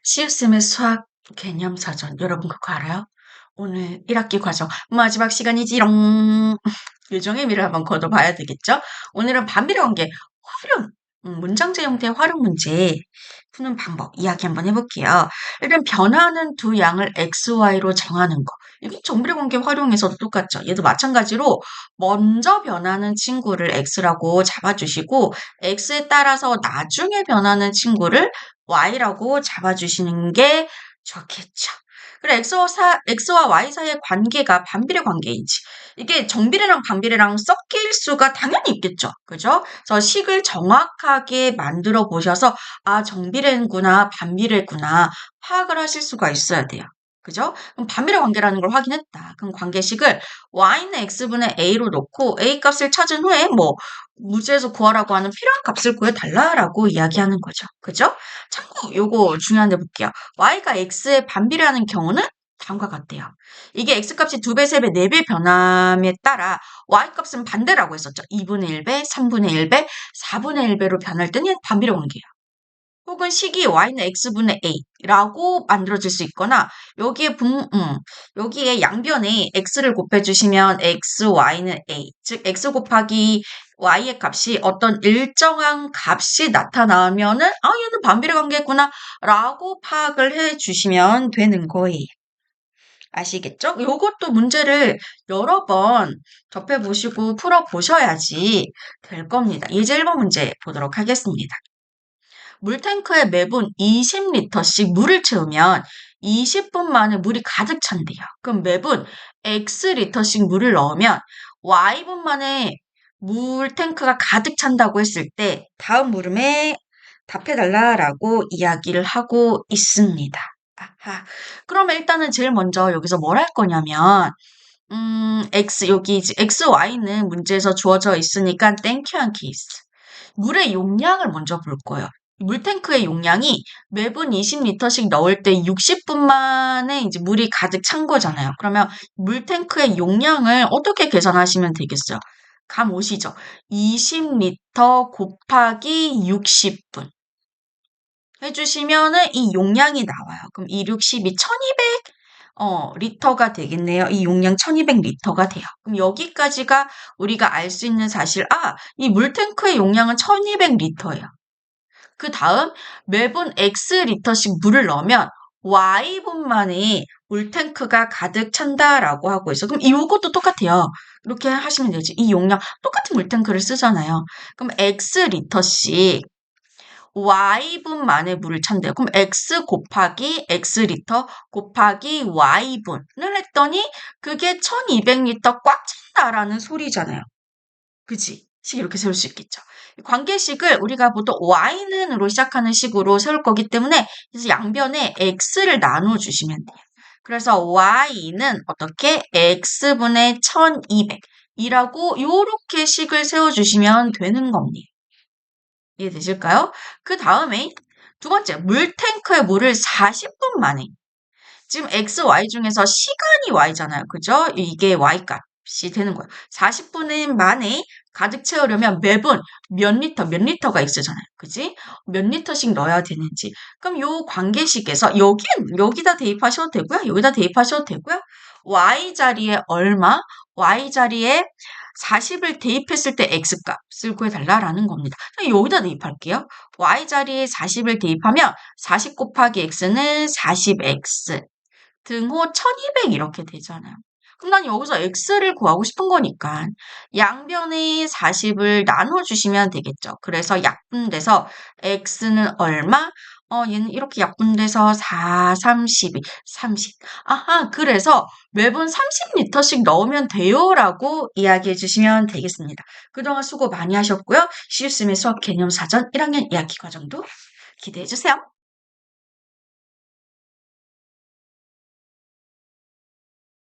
시우쌤의 수학 개념 사전 여러분 그거 알아요? 오늘 1학기 과정 마지막 시간이지롱. 요정의 미를 한번 걷어봐야 되겠죠? 오늘은 반비례 관계 활용 문장제 형태의 활용 문제 푸는 방법 이야기 한번 해볼게요. 일단 변화하는 두 양을 x, y로 정하는 거. 이건 정비례 관계 활용에서도 똑같죠. 얘도 마찬가지로 먼저 변하는 친구를 x라고 잡아주시고 x에 따라서 나중에 변하는 친구를 y라고 잡아주시는 게 좋겠죠. 그래, X와 Y 사이의 관계가 반비례 관계이지. 이게 정비례랑 반비례랑 섞일 수가 당연히 있겠죠. 그죠? 그래서 식을 정확하게 만들어 보셔서, 아, 정비례구나, 반비례구나, 파악을 하실 수가 있어야 돼요. 그죠? 그럼 반비례 관계라는 걸 확인했다. 그럼 관계식을 y는 x분의 a로 놓고 a 값을 찾은 후에 문제에서 구하라고 하는 필요한 값을 구해달라라고 이야기하는 거죠. 그죠? 참고 요거 중요한데 볼게요. y가 x에 반비례하는 경우는 다음과 같대요. 이게 x값이 2배, 3배, 4배 변함에 따라 y값은 반대라고 했었죠. 2분의 1배, 3분의 1배, 4분의 1배로 변할 때는 반비례 관계예요. 혹은 식이 y는 x분의 a라고 만들어질 수 있거나 여기에 양변에 x를 곱해주시면 x, y는 a, 즉 x 곱하기 y의 값이 어떤 일정한 값이 나타나면은 아 얘는 반비례 관계구나 라고 파악을 해주시면 되는 거예요. 아시겠죠? 요것도 문제를 여러 번 접해보시고 풀어보셔야지 될 겁니다. 예제 1번 문제 보도록 하겠습니다. 물탱크에 매분 20리터씩 물을 채우면 20분 만에 물이 가득 찬대요. 그럼 매분 X리터씩 물을 넣으면 Y분 만에 물탱크가 가득 찬다고 했을 때 다음 물음에 답해달라라고 이야기를 하고 있습니다. 아하. 그러면 일단은 제일 먼저 여기서 뭘 할 거냐면 여기 이제 X, Y는 문제에서 주어져 있으니까 땡큐한 케이스. 물의 용량을 먼저 볼 거예요. 물탱크의 용량이 매분 20리터씩 넣을 때 60분 만에 이제 물이 가득 찬 거잖아요. 그러면 물탱크의 용량을 어떻게 계산하시면 되겠어요? 감 오시죠? 20리터 곱하기 60분 해주시면은 이 용량이 나와요. 그럼 2, 6, 12, 1200 리터가 되겠네요. 이 용량 1200리터가 돼요. 그럼 여기까지가 우리가 알 수 있는 사실, 이 물탱크의 용량은 1200리터예요. 그 다음 매분 X리터씩 물을 넣으면 Y분 만에 물탱크가 가득 찬다라고 하고 있어. 그럼 이것도 똑같아요. 이렇게 하시면 되지. 이 용량 똑같은 물탱크를 쓰잖아요. 그럼 X리터씩 Y분 만에 물을 찬대요. 그럼 X 곱하기 X리터 곱하기 Y분을 했더니 그게 1200리터 꽉 찬다라는 소리잖아요. 그치? 식 이렇게 세울 수 있겠죠. 관계식을 우리가 보통 y는으로 시작하는 식으로 세울 거기 때문에 그래서 양변에 x를 나눠주시면 돼요. 그래서 y는 어떻게 x분의 1200이라고 요렇게 식을 세워주시면 되는 겁니다. 이해되실까요? 그 다음에 두 번째, 물탱크에 물을 40분 만에 지금 x, y 중에서 시간이 y잖아요. 그죠? 이게 y 값이 되는 거예요. 40분 만에 가득 채우려면 매분 몇 리터가 있으잖아요. 그지? 몇 리터씩 넣어야 되는지. 그럼 요 관계식에서 여기다 대입하셔도 되고요. 여기다 대입하셔도 되고요. y 자리에 얼마? y 자리에 40을 대입했을 때 x값을 구해달라라는 겁니다. 여기다 대입할게요. y 자리에 40을 대입하면 40 곱하기 x는 40x. 등호 1200 이렇게 되잖아요. 그럼 난 여기서 x를 구하고 싶은 거니까 양변에 40을 나눠주시면 되겠죠. 그래서 약분돼서 x는 얼마? 얘는 이렇게 약분돼서 4, 32, 30. 아하, 그래서 매분 30리터씩 넣으면 돼요라고 이야기해 주시면 되겠습니다. 그동안 수고 많이 하셨고요. 시우스의 수학 개념 사전 1학년 이야기 과정도 기대해 주세요.